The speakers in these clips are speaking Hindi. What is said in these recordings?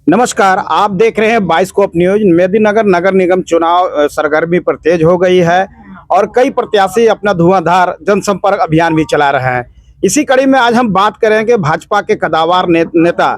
नमस्कार, आप देख रहे हैं बाइस्कोप न्यूज। मेदिनीनगर नगर निगम चुनाव सरगर्मी पर तेज हो गई है और कई प्रत्याशी अपना धुआंधार जनसंपर्क अभियान भी चला रहे हैं। इसी कड़ी में आज हम बात करेंगे भाजपा के कद्दावर नेता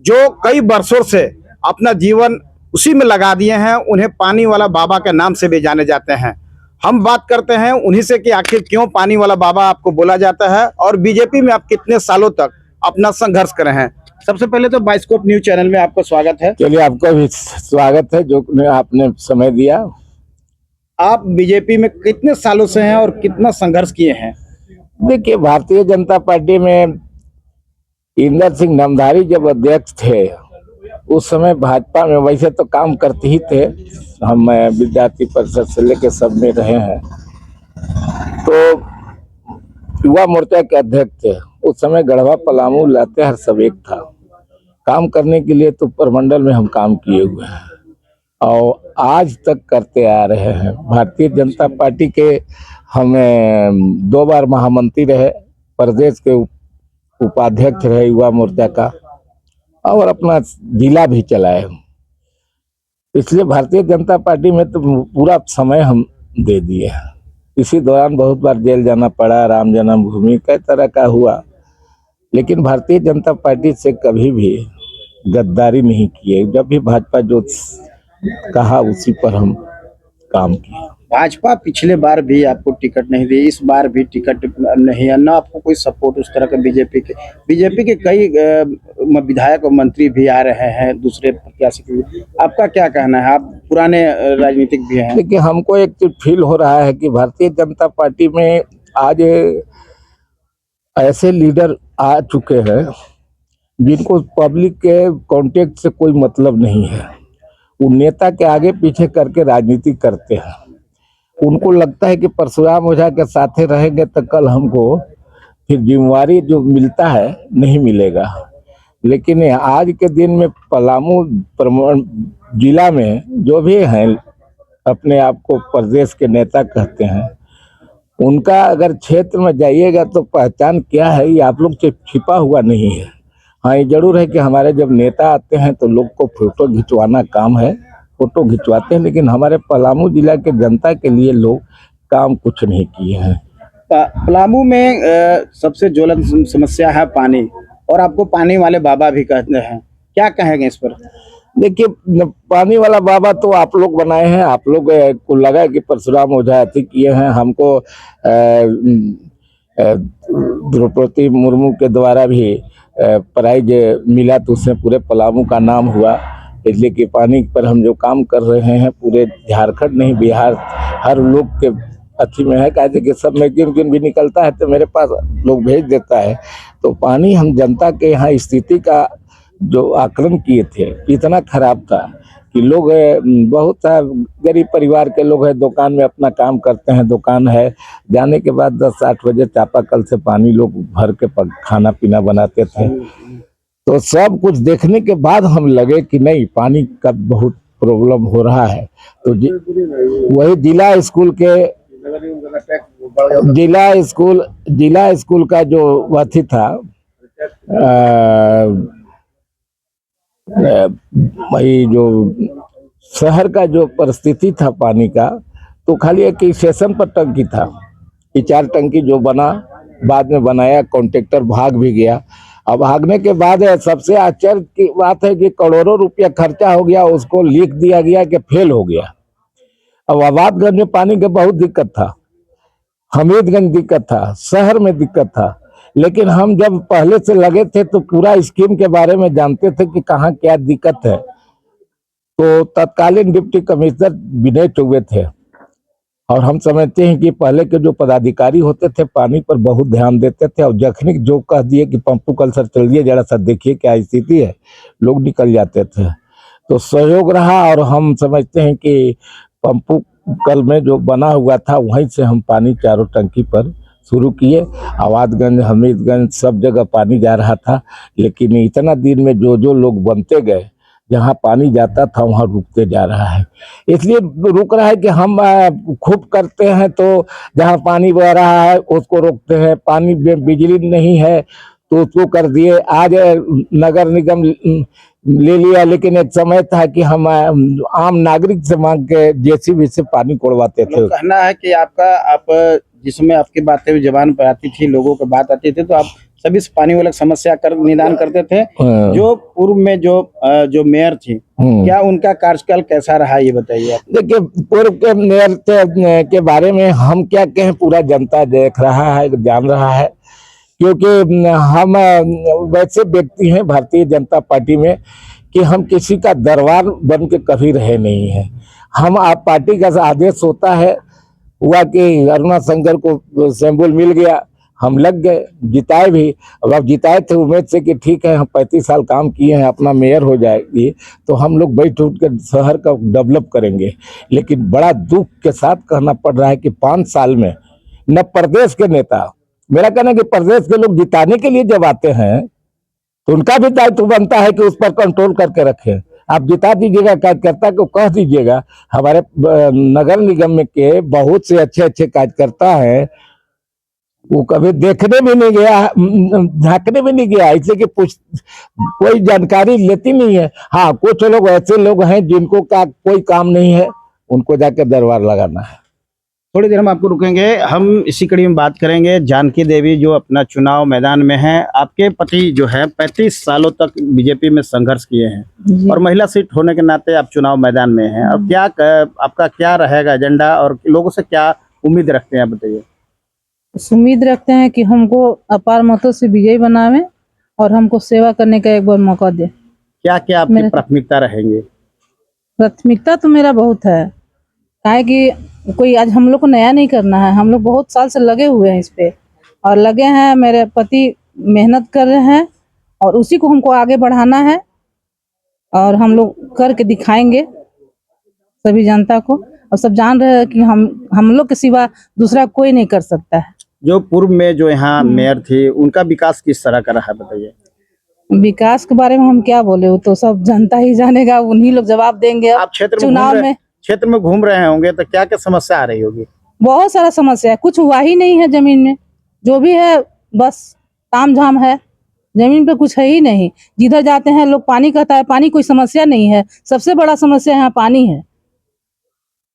जो कई वर्षों से अपना जीवन उसी में लगा दिए हैं। उन्हें पानी वाला बाबा के नाम से भी जाने जाते हैं। हम बात करते हैं उन्हीं से कि आखिर क्यों पानी वाला बाबा आपको बोला जाता है और बीजेपी में आप कितने सालों तक अपना संघर्ष करे हैं। सबसे पहले तो बाइस्कोप न्यूज चैनल में आपका स्वागत है। चलिए, आपका भी स्वागत है जो आपने समय दिया। आप बीजेपी में कितने सालों से हैं और कितना संघर्ष किए हैं? देखिए, भारतीय जनता पार्टी में इंदर सिंह नामधारी जब अध्यक्ष थे उस समय भाजपा में वैसे तो काम करते ही थे। हम विद्यार्थी परिषद से लेकर सब में रहे हैं। तो युवा मोर्चा के अध्यक्ष थे उस समय। गढ़वा, पलामू, लातेहार सब एक था। काम करने के लिए तो प्रमंडल में हम काम किए हुए हैं और आज तक करते आ रहे हैं। भारतीय जनता पार्टी के हम 2 बार महामंत्री रहे, प्रदेश के उपाध्यक्ष रहे युवा मोर्चा का, और अपना जिला भी चलाए। इसलिए भारतीय जनता पार्टी में तो पूरा समय हम दे दिए। इसी दौरान बहुत बार जेल जाना पड़ा, राम जन्मभूमि कई तरह का हुआ, लेकिन भारतीय जनता पार्टी से कभी भी गद्दारी नहीं किए। जब भी भाजपा जो कहा उसी पर हम काम किए। भाजपा पिछले बार भी आपको टिकट नहीं दी, इस बार भी टिकट नहीं है, ना आपको कोई सपोर्ट उस तरह का। बीजेपी के कई विधायक और मंत्री भी आ रहे हैं दूसरे प्रत्याशी के। आपका क्या कहना है? आप पुराने राजनीतिक भी हैं। देखिए, हमको एक चीज फील हो रहा है कि भारतीय जनता पार्टी में आज ऐसे लीडर आ चुके हैं जिनको पब्लिक के कॉन्टेक्ट से कोई मतलब नहीं है। वो नेता के आगे पीछे करके राजनीति करते हैं। उनको लगता है कि परशुराम ओझा के साथे रहेंगे तो कल हमको फिर जिम्मेवारी जो मिलता है नहीं मिलेगा। लेकिन आज के दिन में पलामू जिला में जो भी हैं अपने आप को प्रदेश के नेता कहते हैं, उनका अगर क्षेत्र में जाइएगा तो पहचान क्या है ये आप लोग से छिपा हुआ नहीं है। हाँ, ये जरूर है कि हमारे जब नेता आते हैं तो लोग को फोटो खिंचवाना काम है, फोटो खिंचवाते हैं, लेकिन हमारे पलामू जिला के जनता के लिए लोग काम कुछ नहीं किए हैं। पलामू में सबसे ज्वलंत समस्या है पानी, और आपको पानी वाले बाबा भी कहते हैं। क्या कहेंगे इस पर? देखिए, पानी वाला बाबा तो आप लोग बनाए हैं। आप लोग को लगा कि परशुराम ओझा अति किए हैं। हमको द्रौपदी मुर्मू के द्वारा भी प्राइज मिला तो उसमें पूरे पलामू का नाम हुआ। इसलिए कि पानी पर हम जो काम कर रहे हैं पूरे झारखंड नहीं, बिहार हर लोग के अच्छी में है। कहते कि सब मैगजीन भी निकलता है तो मेरे पास लोग भेज देता है। तो पानी हम जनता के यहाँ स्थिति का जो आकलन किए थे इतना खराब था कि लोग बहुत सा गरीब परिवार के लोग हैं, दुकान में अपना काम करते हैं, दुकान है, जाने के बाद 10-8 बजे चापाकल से पानी लोग भर के खाना पीना बनाते थे। तो सब कुछ देखने के बाद हम लगे कि नहीं, पानी का बहुत प्रॉब्लम हो रहा है। तो वही जिला स्कूल का जो अथी था, वही जो शहर का जो परिस्थिति था पानी का, तो खाली एक स्टेशन पर टंकी था। ये 4 टंकी जो बना बाद में बनाया, कॉन्ट्रैक्टर भाग भी गया। अब भागने के बाद सबसे आश्चर्य की बात है कि करोड़ों रुपया खर्चा हो गया, उसको लिख दिया गया कि फेल हो गया। अब आबादगंज में पानी का बहुत दिक्कत था, हमीदगंज दिक्कत था, शहर में दिक्कत था। लेकिन हम जब पहले से लगे थे तो पूरा स्कीम के बारे में जानते थे कि कहाँ क्या दिक्कत है। तो तत्कालीन डिप्टी कमिश्नर विनय चौबे थे और हम समझते हैं कि पहले के जो पदाधिकारी होते थे पानी पर बहुत ध्यान देते थे। और जखनी जो कह दिए कि पंपू कल सर चलिए जरा सा देखिए क्या स्थिति है, लोग निकल जाते थे। तो सहयोग रहा और हम समझते हैं कि पंपू कल में जो बना हुआ था वहीं से हम पानी 4 टंकी पर शुरू किए। आबादगंज, हमीदगंज सब जगह पानी जा रहा था। लेकिन इतना दिन में जो जो लोग बनते गए, जहाँ पानी जाता था वहाँ रुकते जा रहा है। इसलिए रुक रहा है कि हम खूब करते हैं तो जहाँ पानी बह रहा है उसको रोकते हैं। पानी में बिजली नहीं है तो उसको कर दिए। आज नगर निगम ले लिया, लेकिन एक समय था कि हम आम नागरिक से मांग के जेसीबी से पानी कोड़वाते थे। मतलब कहना है कि आप जिसमें आपकी बातें जबान पर आती थी, लोगों की बात आती थी, तो आप सभी से पानी वाला समस्या कर निदान करते थे। हाँ। जो पूर्व में जो मेयर थी, क्या उनका कार्यकाल कैसा रहा, ये बताइए आप। देखिए, पूर्व के मेयर के बारे में हम क्या कहें, पूरा जनता देख रहा है, जान रहा है, क्योंकि हम वैसे व्यक्ति हैं भारतीय जनता पार्टी में कि हम किसी का दरबार बन के कभी रहे नहीं है। हम आप पार्टी का आदेश होता है, हुआ कि अरुणा शंकर को सैंबल मिल गया, हम लग गए, जिताए भी। अब जिताए थे उम्मीद से कि ठीक है हम 35 साल काम किए हैं, अपना मेयर हो जाएगी तो हम लोग बैठ उठ कर शहर का डेवलप करेंगे। लेकिन बड़ा दुख के साथ कहना पड़ रहा है कि 5 साल में न प्रदेश के नेता, मेरा कहना है कि प्रदेश के लोग जिताने के लिए जब आते हैं तो उनका भी दायित्व बनता है कि उस पर कंट्रोल करके रखें। आप जिता दीजिएगा, कार्यकर्ता को कह दीजिएगा, हमारे नगर निगम में के बहुत से अच्छे अच्छे कार्यकर्ता हैं, वो कभी देखने भी नहीं गया, झांकने भी नहीं गया, इसलिए कि कोई जानकारी लेती नहीं है। हाँ, कुछ लोग ऐसे लोग हैं जिनको का कोई काम नहीं है, उनको जाकर दरबार लगाना है। थोड़ी देर हम आपको रुकेंगे, हम इसी कड़ी में बात करेंगे। जानकी देवी जो अपना चुनाव मैदान में है, आपके पति जो है 35 सालों तक बीजेपी में संघर्ष किए हैं और महिला सीट होने के नाते आप चुनाव मैदान में हैं। अब क्या आपका क्या रहेगा एजेंडा और लोगों से क्या उम्मीद रखते हैं, आप बताइए। उम्मीद रखते हैं कि हमको अपार मतों से विजयी बनावे और हमको सेवा करने का एक बार मौका दे। क्या क्या आपकी प्राथमिकता रहेंगी? प्राथमिकता तो मेरा बहुत है, काहे कि कोई आज हम लोग को नया नहीं करना है, हम लोग बहुत साल से लगे हुए हैं इस पे और लगे हैं। मेरे पति मेहनत कर रहे हैं और उसी को हमको आगे बढ़ाना है और हम लोग करके दिखाएंगे सभी जनता को। और सब जान रहे हैं कि हम लोग के सिवा दूसरा कोई नहीं कर सकता है। जो पूर्व में जो यहाँ मेयर थी, उनका विकास किस तरह का रहा, बताइए। विकास के बारे में हम क्या बोले, वो तो सब जनता ही जानेगा, उन्हीं लोग जवाब देंगे। आप क्षेत्र में घूम रहे होंगे तो क्या क्या समस्या आ रही होगी? बहुत सारा समस्या है, कुछ हुआ ही नहीं है जमीन में, जो भी है बस ताम झाम है, जमीन पे कुछ है ही नहीं। जिधर जाते हैं लोग पानी कहता है, पानी कोई समस्या नहीं है। सबसे बड़ा समस्या यहाँ पानी है।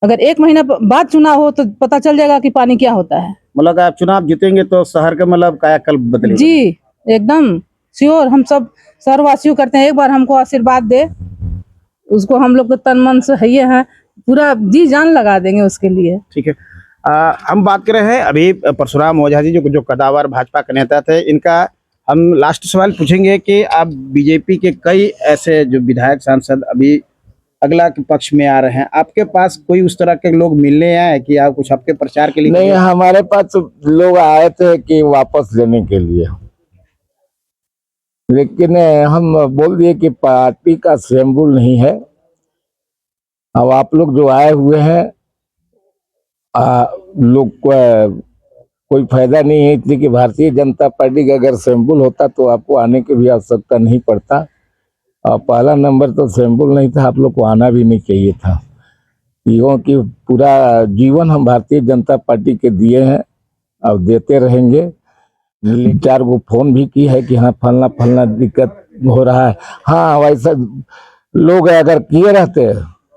अगर 1 महीना बाद चुनाव हो तो पता चल जाएगा कि पानी क्या होता है। मतलब आप चुनाव जीतेंगे तो शहर का मतलब कायाकल्प बदलेगा? जी एकदम श्योर, हम सब शहरवासियों करते हैं। एक बार हमको आशीर्वाद दे, उसको हम लोग तो तन मन से है, पूरा जी जान लगा देंगे उसके लिए। ठीक है। हम बात कर रहे हैं अभी परशुराम ओझा जी जो कदावर भाजपा के नेता थे, इनका हम लास्ट सवाल पूछेंगे कि आप बीजेपी के कई ऐसे जो विधायक सांसद अभी अगला के पक्ष में आ रहे हैं, आपके पास कोई उस तरह के लोग मिलने आए कि आप कुछ आपके प्रचार के लिए? नहीं, हमारे पास लोग आए थे कि वापस लेने के लिए, लेकिन हम बोल दिए कि पार्टी का सिंबल नहीं है। अब आप लोग जो आए हुए हैं लोग को कोई फायदा नहीं है, इसलिए कि भारतीय जनता पार्टी का अगर सिंबल होता तो आपको आने की भी आवश्यकता नहीं पड़ता। पहला नंबर तो सिंबल नहीं था, आप लोग को आना भी नहीं चाहिए था, क्योंकि पूरा जीवन हम भारतीय जनता पार्टी के दिए हैं और देते रहेंगे। 4 गो फोन भी की है कि हाँ फलना फलना दिक्कत हो रहा है। हाँ, वैसा लोग अगर किए रहते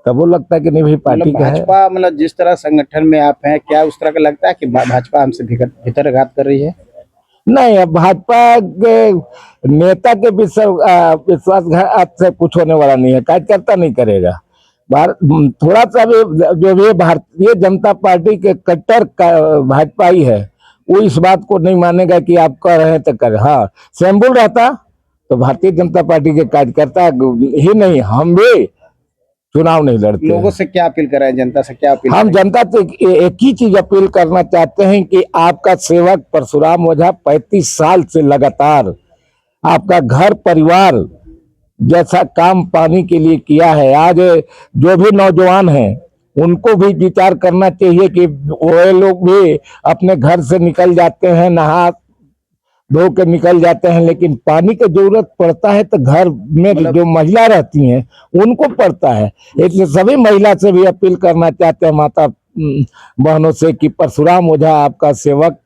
तब वो लगता है कि नहीं भाई पार्टी का है। भाजपा मतलब जिस तरह संगठन में आप हैं, क्या उस तरह का लगता है कि भाजपा हमसे भीतरघात कर रही है? नहीं, अब भाजपा के नेता के विश्वासघात से कुछ होने वाला नहीं है, कार्यकर्ता नहीं करेगा। थोड़ा सा भी जो भी भारतीय जनता पार्टी के कट्टर भाजपा ही है, वो इस बात को नहीं मानेगा कि आप कह रहे हैं तो कर। हाँ, सिंबल रहता तो भारतीय जनता पार्टी के कार्यकर्ता ही नहीं, हम भी चुनाव नहीं लड़ते। लोगों से क्या अपील कर रहे हैं, जनता से क्या अपील? हम जनता से एक ही चीज अपील करना चाहते हैं कि आपका सेवक परशुराम ओझा 35 साल से लगातार आपका घर परिवार जैसा काम पानी के लिए किया है। आज जो भी नौजवान हैं उनको भी विचार करना चाहिए कि वो लोग भी अपने घर से निकल जाते हैं, नहा धो के निकल जाते हैं, लेकिन पानी की जरूरत पड़ता है तो घर में जो महिला रहती हैं उनको पड़ता है। इसलिए सभी महिला से भी अपील करना चाहते हैं, माता बहनों से, कि परशुराम ओझा आपका सेवक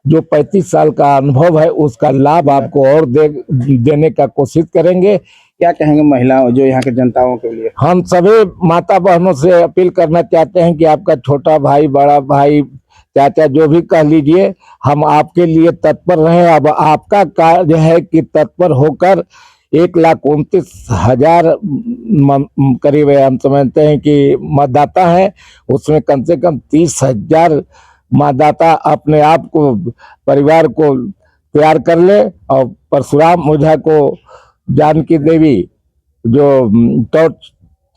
जो 35 साल का अनुभव है उसका लाभ आपको और देने का कोशिश करेंगे। क्या कहेंगे महिलाओं जो यहाँ के जनताओं के लिए? हम सभी माता बहनों से अपील करना चाहते हैं कि आपका छोटा भाई, बड़ा भाई, चाचा जो भी कह लीजिए, हम आपके लिए तत्पर रहे। अब आपका कार्य है कि तत्पर होकर 1,29,000 करीब है, हम समझते हैं कि मतदाता है, उसमें कम से कम 30,000 मतदाता अपने आप को, परिवार को तैयार कर ले और परशुराम ओझा को, जानकी देवी जो टॉर्च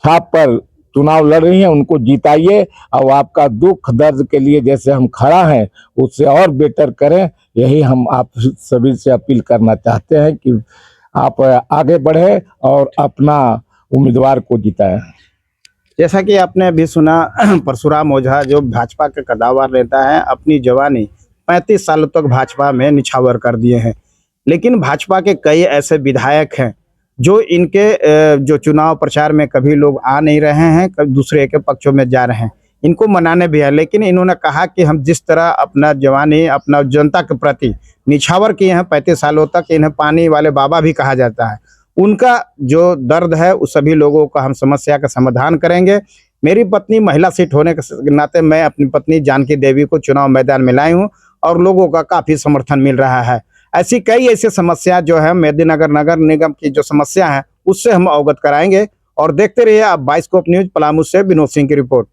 छाप पर चुनाव लड़ रही हैं, उनको जिताइए और आपका दुख दर्द के लिए जैसे हम खड़ा हैं उससे और बेटर करें। यही हम आप सभी से अपील करना चाहते हैं कि आप आगे बढ़े और अपना उम्मीदवार को जिताएं। जैसा कि आपने अभी सुना, परशुराम ओझा जो भाजपा के कद्दावर नेता है, अपनी जवानी 35 सालों तक भाजपा में निछावर कर दिए हैं। लेकिन भाजपा के कई ऐसे विधायक हैं जो इनके जो चुनाव प्रचार में कभी लोग आ नहीं रहे हैं, कभी दूसरे के पक्षों में जा रहे हैं, इनको मनाने भी है। लेकिन इन्होंने कहा कि हम जिस तरह अपना जवानी, अपना जनता के प्रति निछावर किए हैं 35 सालों तक, इन्हें पानी वाले बाबा भी कहा जाता है। उनका जो दर्द है उस सभी लोगों का हम समस्या का समाधान करेंगे। मेरी पत्नी महिला सीट होने के नाते मैं अपनी पत्नी जानकी देवी को चुनाव मैदान में लाई हूँ और लोगों का काफ़ी समर्थन मिल रहा है। ऐसी कई ऐसी समस्या जो है मेदिनीनगर नगर निगम की जो समस्या है उससे हम अवगत कराएंगे। और देखते रहिए आप बाइस्कोप न्यूज। पलामू से विनोद सिंह की रिपोर्ट।